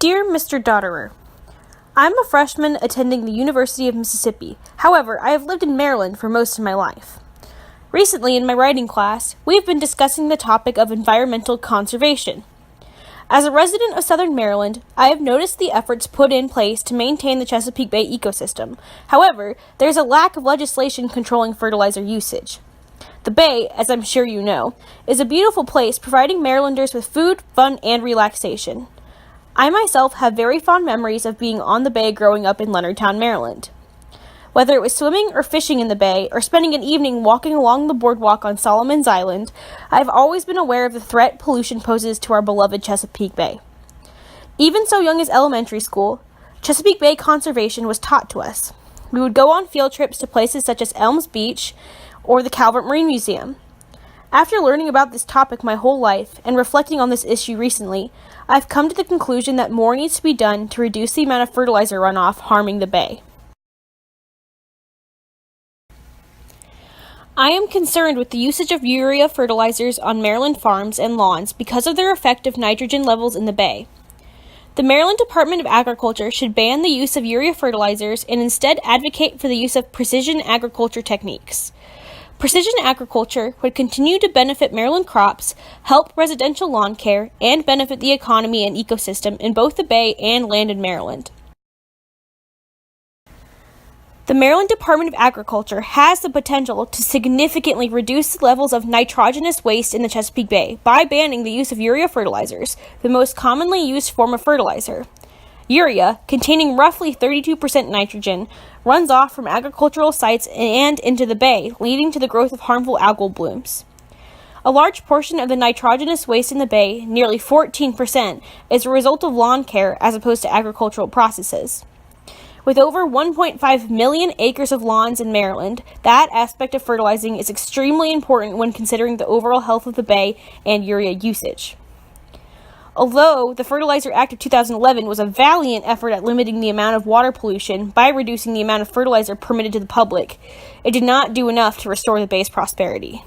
Dear Mr. Dotterer, I'm a freshman attending the University of Mississippi. However, I have lived in Maryland for most of my life. Recently, in my writing class, we have been discussing the topic of environmental conservation. As a resident of Southern Maryland, I have noticed the efforts put in place to maintain the Chesapeake Bay ecosystem. However, there is a lack of legislation controlling fertilizer usage. The Bay, as I'm sure you know, is a beautiful place providing Marylanders with food, fun, and relaxation. I myself have very fond memories of being on the Bay growing up in Leonardtown, Maryland. Whether it was swimming or fishing in the Bay, or spending an evening walking along the boardwalk on Solomon's Island, I have always been aware of the threat pollution poses to our beloved Chesapeake Bay. Even so young as elementary school, Chesapeake Bay conservation was taught to us. We would go on field trips to places such as Elms Beach or the Calvert Marine Museum. After learning about this topic my whole life and reflecting on this issue recently, I've come to the conclusion that more needs to be done to reduce the amount of fertilizer runoff harming the Bay. I am concerned with the usage of urea fertilizers on Maryland farms and lawns because of their effect of nitrogen levels in the Bay. The Maryland Department of Agriculture should ban the use of urea fertilizers and instead advocate for the use of precision agriculture techniques. Precision agriculture would continue to benefit Maryland crops, help residential lawn care, and benefit the economy and ecosystem in both the Bay and land in Maryland. The Maryland Department of Agriculture has the potential to significantly reduce the levels of nitrogenous waste in the Chesapeake Bay by banning the use of urea fertilizers, the most commonly used form of fertilizer. Urea, containing roughly 32% nitrogen, runs off from agricultural sites and into the Bay, leading to the growth of harmful algal blooms. A large portion of the nitrogenous waste in the Bay, nearly 14%, is a result of lawn care as opposed to agricultural processes. With over 1.5 million acres of lawns in Maryland, that aspect of fertilizing is extremely important when considering the overall health of the Bay and urea usage. Although the Fertilizer Act of 2011 was a valiant effort at limiting the amount of water pollution by reducing the amount of fertilizer permitted to the public, it did not do enough to restore the Bay's prosperity.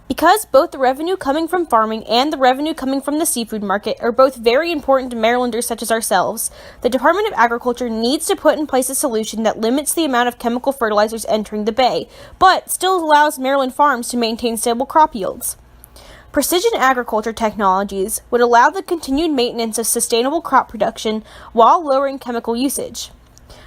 Because both the revenue coming from farming and the revenue coming from the seafood market are both very important to Marylanders such as ourselves, the Department of Agriculture needs to put in place a solution that limits the amount of chemical fertilizers entering the Bay, but still allows Maryland farms to maintain stable crop yields. Precision agriculture technologies would allow the continued maintenance of sustainable crop production while lowering chemical usage.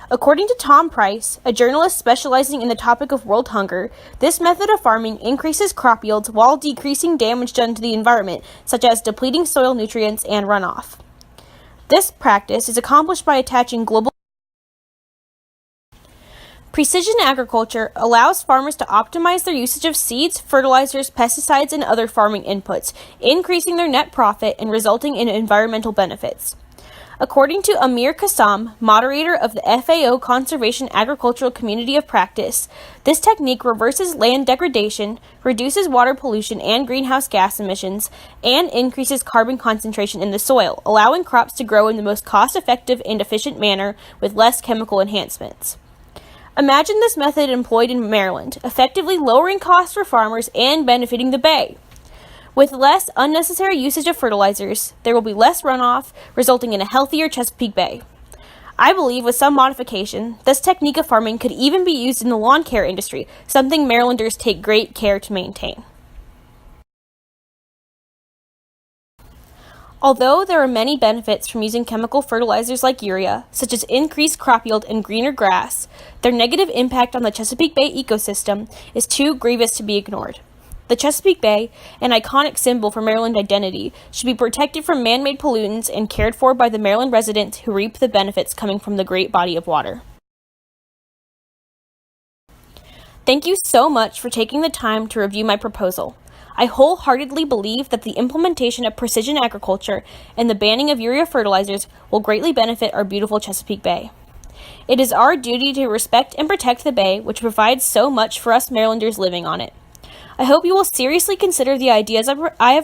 According to Tom Price, a journalist specializing in the topic of world hunger, this method of farming increases crop yields while decreasing damage done to the environment, such as depleting soil nutrients and runoff. This practice is accomplished by attaching global Precision agriculture allows farmers to optimize their usage of seeds, fertilizers, pesticides, and other farming inputs, increasing their net profit and resulting in environmental benefits. According to Amir Kassam, moderator of the FAO Conservation Agricultural Community of Practice, this technique reverses land degradation, reduces water pollution and greenhouse gas emissions, and increases carbon concentration in the soil, allowing crops to grow in the most cost-effective and efficient manner with less chemical enhancements. Imagine this method employed in Maryland, effectively lowering costs for farmers and benefiting the Bay. With less unnecessary usage of fertilizers, there will be less runoff, resulting in a healthier Chesapeake Bay. I believe with some modification, this technique of farming could even be used in the lawn care industry, something Marylanders take great care to maintain. Although there are many benefits from using chemical fertilizers like urea, such as increased crop yield and greener grass, their negative impact on the Chesapeake Bay ecosystem is too grievous to be ignored. The Chesapeake Bay, an iconic symbol for Maryland identity, should be protected from man-made pollutants and cared for by the Maryland residents who reap the benefits coming from the great body of water. Thank you so much for taking the time to review my proposal. I wholeheartedly believe that the implementation of precision agriculture and the banning of urea fertilizers will greatly benefit our beautiful Chesapeake Bay. It is our duty to respect and protect the Bay, which provides so much for us Marylanders living on it. I hope you will seriously consider the ideas I have